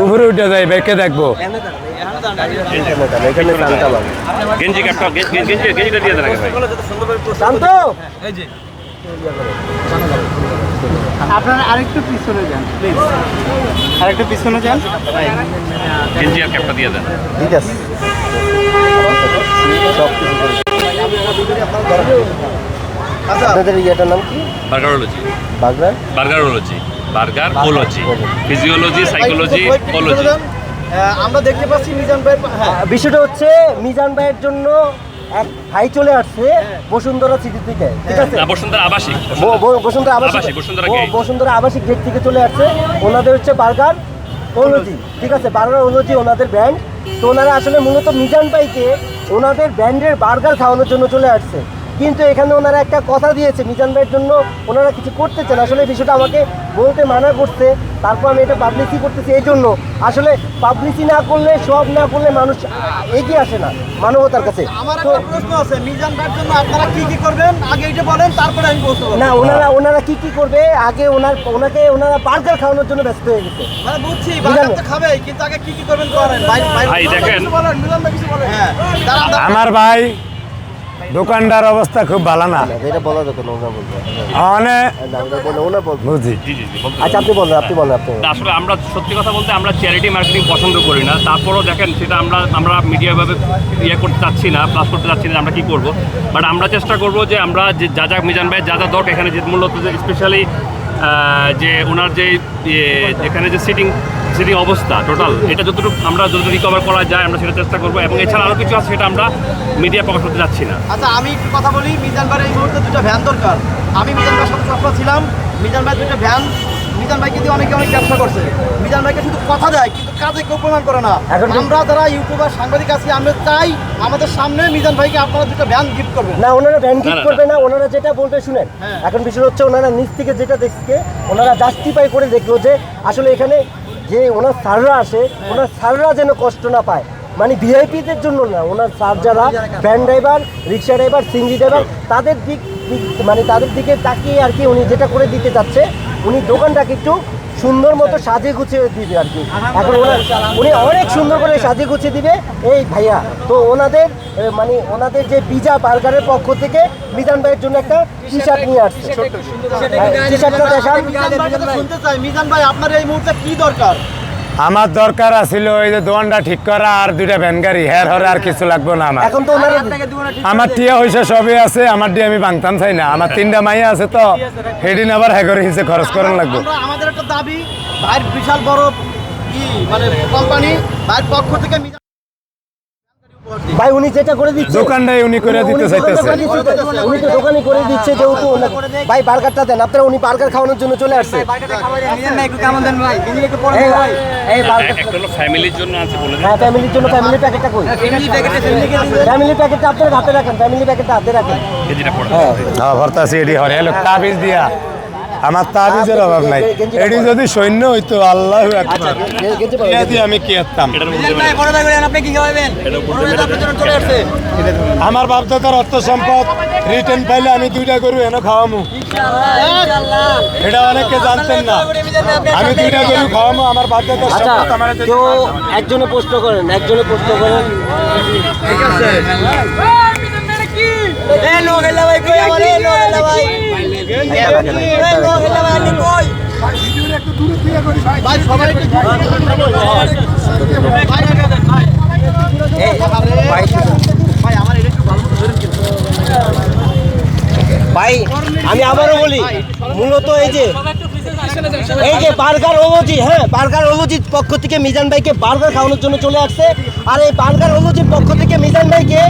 উপরে উঠে যাই ব্যাকে দেখবো। গেঞ্জি ক্যাপটা গেঞ্জিটা দিয়ে দেন আগে ভাই। শান্ত আপনারা আরেকটু পিছনে যান প্লিজ, আরেকটু পিছনে যান। গেঞ্জি আর ক্যাপটা দিয়ে দেন। ঠিক আছে সব কিছু করে আপনাদের ইয়েটার নাম কি? বার্গারোলজি। বাগরা বার্গারোলজি, ফিজিওলজি, সাইকোলজি, ওলজি। আমরা দেখতে পাচ্ছি মিজান ভাই। বিষয়টা হচ্ছে মিজান ভাইয়ের জন্য এক ভাই চলে আসছে বসুন্ধরা সিটি থেকে, ঠিক আছে? না, বসুন্ধরা আবাসিক। বসুন্ধরা আবাসিক, বসুন্ধরা আবাসিক গেট থেকে চলে আসছে। ওনাদের হচ্ছে বার্গার ওলজি, ঠিক আছে? বার্গার ওলজি ওনাদের ব্র্যান্ড। তো ওনারা আসলে মূলত মিজান ভাইকে ওনাদের ব্র্যান্ডের বার্গার খাওয়ানোর জন্য চলে আসছে, কিন্তু এখানে ওনারা একটা কথা দিয়েছে মিজান ভাইয়ের জন্য ওনারা কিছু করতে চান। আসলে বিষয়টা আমাকে বলতে মানা করছে, তারপর আমি এটা পাবলিসি করতেছি। এই জন্য আসলে পাবলিসি না করলে, সব না করলে মানুষ এগিয়ে আসে না মানবতার কাছে। আমার একটা প্রশ্ন আছে, মিজান ভাইয়ের জন্য আপনারা কি কি করবেন আগে এটা বলেন, তারপরে আমি বলতে পারবো। না, ওনারা কি কি করবে আগে ওনারা বার্গার খাওয়ানোর জন্য ব্যস্ত হয়ে গেছে। মানে বুঝছি বার্গার তো খাবেই, কিন্তু আগে কি কি করবেন করেন ভাই দেখেন, মিজান ভাই কিছু বলেন। হ্যাঁ আমার ভাই দোকানদার অবস্থা খুব ভালো না। এটা বলা দেখুন, ওনার বলবো ওনার বলবো। বুঝি। জি জি জি, বলতে আচ্ছা আপনি বলেন, আপনি বলেন। না, আসলে আমরা সত্যি কথা বলতে আমরা চ্যারিটি মার্কেটিং পছন্দ করি না। তারপরও দেখেন সেটা আমরা মিডিয়াভাবে করতে চাচ্ছি না, প্লাস করতে চাচ্ছি না, আমরা কী করবো। বাট আমরা চেষ্টা করবো যে আমরা যে যা মিজান ভাই যা দরকার এখানে, যে মূলত যে স্পেশালি যে ওনার যে এখানে যে সিটিং অবস্থা টোটাল, এটা আমরা যতটুকু রিকভার করা যায় আমরা সেটা চেষ্টা করবো। এবং এছাড়া আরও কিছু আছে সেটা আমরা মিডিয়া প্রকাশ করতে যাচ্ছি না। আচ্ছা আমি একটু কথা বলি, মিজান ভাইয়ের এই মুহূর্তে দুটো ভ্যান দরকার। আমি মিজান ভাইয়ের সাথে সফল ছিলাম। মিজান ভাই দুটো ভ্যান, মিজান ভাইকে দিয়ে অনেক ব্যবসা করছে। মিজান ভাইকে শুধু কথা দেয় কিন্তু কাজে কেউ প্রমাণ করে না। আমরা যারা ইউটিউবার সাংবাদিক আছি, আমরা চাই আমাদের সামনে মিজান ভাইকে আপনারা দুটো ভ্যান গিফট করবেন। না, ওনারা ভ্যান গিফট করবে না, ওনারা যেটা বলতে শুনেন। এখন বিষয় হচ্ছে ওনারা নিচ থেকে যেটা দেখছে, ওনারা জাস্টিফাই করে দেখলো যে আসলে এখানে যে ওনার স্যাররা আসে, ওনার স্যাররা যেন কষ্ট না পায়। মানে ভিআইপিদের জন্য না, ওনার স্যার যারা ভ্যান ড্রাইভার, রিক্সা ড্রাইভার, সিএনজি ড্রাইভার, তাদের তাদের দিকে তাকিয়ে আর কি উনি যেটা করে দিতে চাচ্ছে, উনি দোকানটাকে একটু সুন্দর মতো সাজিয়ে গুছিয়ে দিবে আর কি। এখন উনি অনেক সুন্দর করে সাজিয়ে গুছিয়ে দিবে এই ভাইয়া। তো ওনাদের যে পিজা বার্গারের পক্ষ থেকে মিজান ভাইয়ের জন্য একটা টি শার্ট নিয়ে আসছে। টি শার্টটা দেখান। শুনতে চাই মিজান ভাই আপনার এই মুহূর্তে কি দরকার? আমার দরকার আছিল ওই যে দোকানটা ঠিক করা আর দুইটা ভ্যান গাড়ি, হ্যার হরে আর কিছু লাগবে না আমার। এখন তো আমার টিয়া হয়েছে সবই আছে, আমার দিয়ে আমি ভাঙতাম চাই না। আমার 3টা মাইয়া আছে, তো সেদিন আবার হ্যাঁ হিসেবে খরচ করার লাগবে। আমাদের একটা দাবি, ভাইয়ের বিশাল বড় কোম্পানি, ভাইয়ের পক্ষ থেকে ভাই উনি যেটা করে দিচ্ছে দোকানটাই উনি করে দিতে চাইতেছে। উনি তো দোকানে করে দিচ্ছে যেহেতু ভাই বার্গারটা দেন। আপনারা উনি বার্গার খাওয়ানোর জন্য চলে আসছে। ফ্যামিলির জন্য আছে বলে হ্যাঁ, ফ্যামিলির জন্য ফ্যামিলি প্যাকেটটা কই? ফ্যামিলি প্যাকেটটা আপনারা হাতে রাখেন, ফ্যামিলি প্যাকেটটা হাতে রাখেন। হ্যাঁ ভর্তা আছে এডি হরে এলো তাবিজ দিয়া। আমার তাবিজের অভাব নাই, এডি যদি সৈন্য হইতো আল্লাহু আকবার, আমি কি করতাম। আমার বাপ দাদার অর্থ সম্পদ রিটার্ন পাইলে আমি 2টা গরু এনে খাওয়ামু। এটা অনেকে জানতেন না, আমি 2টা গরু খাওয়ামু। আমার বাপ দাদার সম্পদ আমার কেউ একজনে প্রশ্ন করেন, একজনে প্রশ্ন করেন। ঠিক আছে ভাই, আমি আবারও বলি, মূলত এই যে বার্গার ওলজি, হ্যাঁ বার্গার ওলজির পক্ষ থেকে মিজান ভাইকে বার্গার খাওয়ানোর জন্য চলে আসছে। আর এই বার্গার ওলজির পক্ষ থেকে মিজান ভাইকে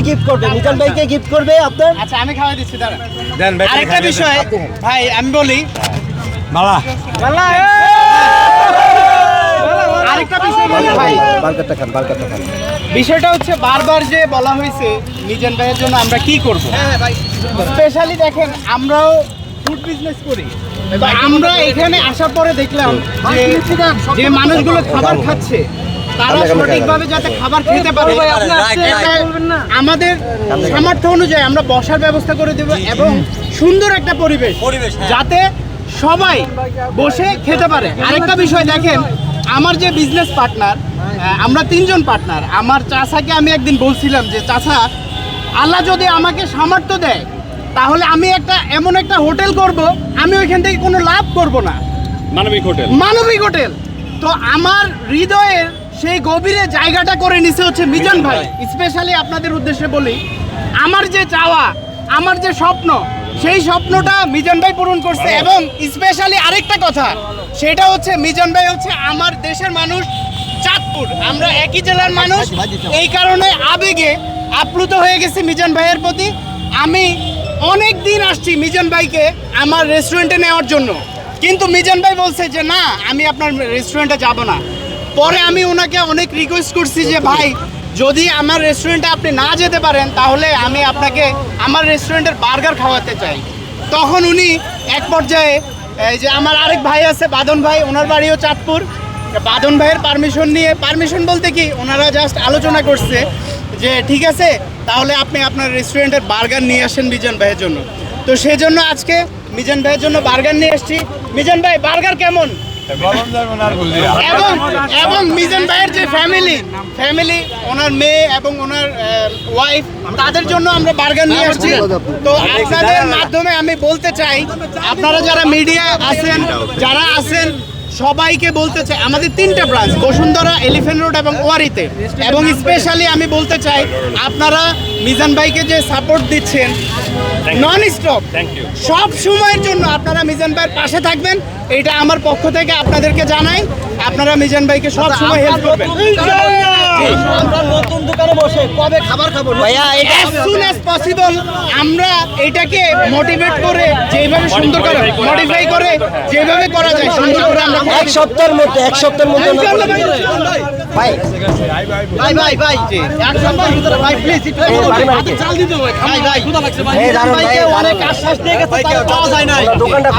গিফট করবে, মিজান ভাইকে গিফট করবে আপনার। আচ্ছা আমি খাওয়াই দিচ্ছি, দাঁড়া। আরেকটা বিষয় ভাই আমি বলি, মালা আরেকটা বিষয় বলি ভাই, বার্গারটা খান, বার্গারটা খান। বিষয়টা হচ্ছে বারবার যে বলা হয়েছে মিজান ভাইয়ের জন্য আমরা কি করব। স্পেশালি দেখেন আমরাও ফুড বিজনেস করি, তো আমরা এখানে আসার পরে দেখলাম যে মানুষগুলো খাবার খাচ্ছে, তারা সঠিকভাবে যাতে খাবার খেতে পারে আমাদের সামর্থ্য অনুযায়ী আমরা বসার ব্যবস্থা করে দেব এবং সুন্দর একটা পরিবেশ যাতে সবাই বসে খেতে পারে। আরেকটা বিষয় দেখেন, আমার যে বিজনেস পার্টনার, আমরা 3 জন পার্টনার। আমার চাচাকে আমি একদিন বলছিলাম যে চাচা, আল্লাহ যদি আমাকে সামর্থ্য দেয় তাহলে আমি এমন একটা হোটেল করব, আমি ওইখান থেকে কোনো লাভ করব না, মানবিক হোটেল। তো আমার হৃদয়ের সেই গভীরে জায়গাটা করে নিছে হচ্ছে মিজান ভাই। স্পেশালি আপনাদের উদ্দেশ্যে বলি, আমার যে চাওয়া, আমার যে স্বপ্ন, সেই স্বপ্নটা মিজান ভাই পূরণ করছে। এবং স্পেশালি আরেকটা কথা, সেটা হচ্ছে মিজান ভাই হচ্ছে আমার দেশের মানুষ, চাঁদপুর, আমরা একই জেলার মানুষ। এই কারণে আবেগে আপ্লুত হয়ে গেছি মিজান ভাইয়ের প্রতি। আমি অনেক দিন আসছি মিজান ভাইকে আমার রেস্টুরেন্টে নেওয়ার জন্য, কিন্তু মিজান ভাই বলছে যে না, আমি আপনার রেস্টুরেন্টে যাব না। পরে আমি ওনাকে অনেক রিকোয়েস্ট করছি যে ভাই, যদি আমার রেস্টুরেন্টে আপনি না যেতে পারেন তাহলে আমি আপনাকে আমার রেস্টুরেন্টের বার্গার খাওয়াতে চাই। তখন উনি এক পর্যায়ে, এই যে আমার আরেক ভাই আছে বাদন ভাই, ওনার বাড়িও চাঁদপুর, বাদন ভাইয়ের পারমিশন নিয়ে, পারমিশন বলতে কি, ওনারা জাস্ট আলোচনা করছে যে ঠিক আছে তাহলে আপনি আপনার রেস্টুরেন্টের বার্গার নিয়ে আসেন মিজান ভাইয়ের জন্য। তো সেজন্য আজকে মিজান ভাইয়ের জন্য বার্গার নিয়ে এসেছি। মিজান ভাই, বার্গার কেমন? এবং মিজান ভাইয়ের যে ফ্যামিলি, ওনার মেয়ে এবং ওনার ওয়াইফ, তাদের জন্য আমরা বার্গার নিয়ে আসছি। তো আপনাদের মাধ্যমে আমি বলতে চাই, আপনারা যারা মিডিয়া আছেন, যারা আছেন, সবাইকে বলতে চাই, আমাদের 3টা ব্রাঞ্চ, বসুন্ধরা, এলিফ্যান্ট রোড এবং ওয়ারিতে। এবং স্পেশালি আমি বলতে চাই, আপনারা মিজান ভাইকে যে সাপোর্ট দিচ্ছেন নন স্টপ, সব সময়ের জন্য আপনারা মিজান ভাইয়ের পাশে থাকবেন, এটা আমার পক্ষ থেকে আপনাদেরকে জানাই। আপনারা মিজান ভাইকে সব সময় হেল্প করবেন। আমরা নতুন দোকানে বসে কবে খাবার খাবো ভাইয়া? এটা as soon as possible আমরা এটাকে মোটিভেট করে, যেভাবে সুন্দর করে মডিফাই করে, যেভাবে করা যায় সুন্দর করে আমরা এক সপ্তাহের মধ্যে আমরা করে দিই। ভাই এক সপ্তাহের ভিতরে ভাই প্লিজ চাল দিতে হবে। ভাই, অনেক আশ্বাস দিয়ে গেছে, তাও পাওয়া যায় না। দোকানটা